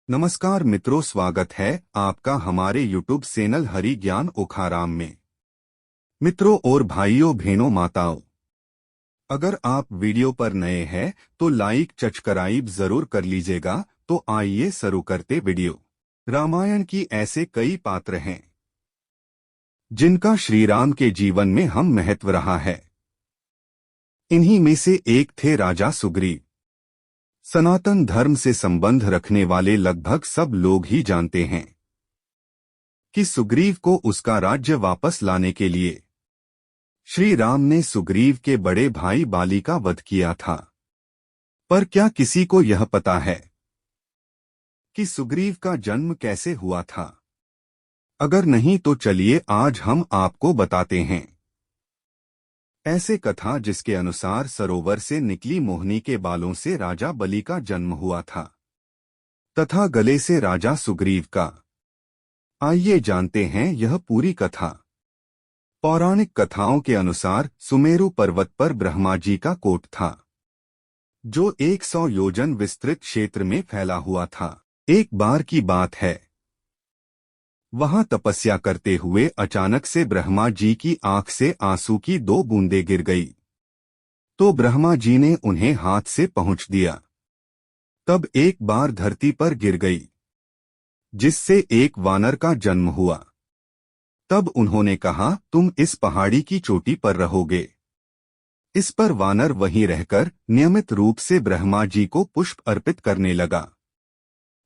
नमस्कार मित्रों, स्वागत है आपका हमारे YouTube चैनल हरि ज्ञान ओखाराम में। मित्रों और भाइयों बहनों माताओं, अगर आप वीडियो पर नए हैं तो लाइक सब्सक्राइब जरूर कर लीजिएगा। तो आइए शुरू करते वीडियो। रामायण की ऐसे कई पात्र हैं जिनका श्री राम के जीवन में हम महत्व रहा है। इन्हीं में से एक थे राजा सुग्रीव। सनातन धर्म से संबंध रखने वाले लगभग सब लोग ही जानते हैं कि सुग्रीव को उसका राज्य वापस लाने के लिए श्री राम ने सुग्रीव के बड़े भाई बाली का वध किया था। पर क्या किसी को यह पता है कि सुग्रीव का जन्म कैसे हुआ था? अगर नहीं तो चलिए आज हम आपको बताते हैं। ऐसे कथा जिसके अनुसार सरोवर से निकली मोहनी के बालों से राजा बलि का जन्म हुआ था तथा गले से राजा सुग्रीव का। आइए जानते हैं यह पूरी कथा। पौराणिक कथाओं के अनुसार सुमेरु पर्वत पर ब्रह्मा जी का कोट था जो 100 योजन विस्तृत क्षेत्र में फैला हुआ था। एक बार की बात है, वहां तपस्या करते हुए अचानक से ब्रह्मा जी की आंख से आंसू की 2 बूंदें गिर गई तो ब्रह्मा जी ने उन्हें हाथ से पहुंच दिया। तब एक बार धरती पर गिर गई जिससे एक वानर का जन्म हुआ। तब उन्होंने कहा, तुम इस पहाड़ी की चोटी पर रहोगे। इस पर वानर वहीं रहकर नियमित रूप से ब्रह्मा जी को पुष्प अर्पित करने लगा।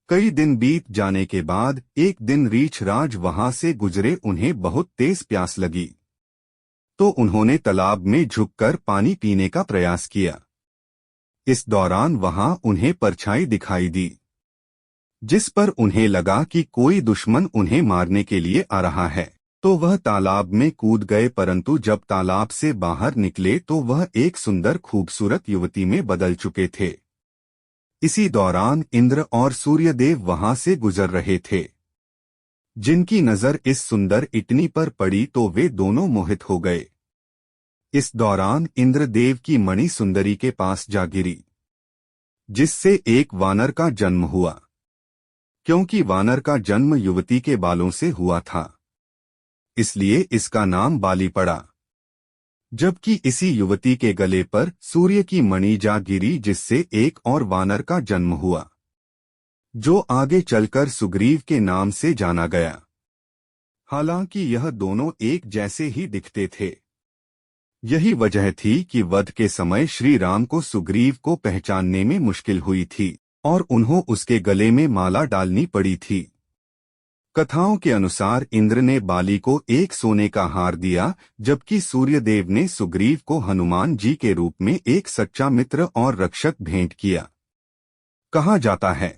कई दिन बीत जाने के बाद एक दिन रीछ राज वहां से गुजरे। उन्हें बहुत तेज प्यास लगी तो उन्होंने तालाब में झुककर पानी पीने का प्रयास किया। इस दौरान वहां उन्हें परछाई दिखाई दी जिस पर उन्हें लगा कि कोई दुश्मन उन्हें मारने के लिए आ रहा है। तो वह तालाब में कूद गए, परंतु जब तालाब से बाहर निकले तो वह एक सुंदर खूबसूरत युवती में बदल चुके थे। इसी दौरान इंद्र और सूर्यदेव वहां से गुजर रहे थे। जिनकी नजर इस सुंदर इतनी पर पड़ी तो वे दोनों मोहित हो गए। इस दौरान इंद्रदेव की मणि सुंदरी के पास जा गिरी जिससे एक वानर का जन्म हुआ। क्योंकि वानर का जन्म युवती के बालों से हुआ था इसलिए इसका नाम बाली पड़ा। जबकि इसी युवती के गले पर सूर्य की मणि जा गिरी जिससे एक और वानर का जन्म हुआ जो आगे चलकर सुग्रीव के नाम से जाना गया। हालांकि यह दोनों एक जैसे ही दिखते थे। यही वजह थी कि वध के समय श्री राम को सुग्रीव को पहचानने में मुश्किल हुई थी और उन्हों उसके गले में माला डालनी पड़ी थी। कथाओं के अनुसार इंद्र ने बाली को एक सोने का हार दिया जबकि सूर्यदेव ने सुग्रीव को हनुमान जी के रूप में एक सच्चा मित्र और रक्षक भेंट किया। कहा जाता है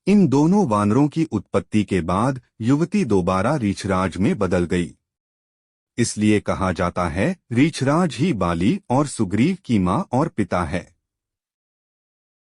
इन दोनों वानरों की उत्पत्ति के बाद युवती दोबारा रीछराज में बदल गई। इसलिए कहा जाता है रीछराज ही बाली और सुग्रीव की मां और पिता है।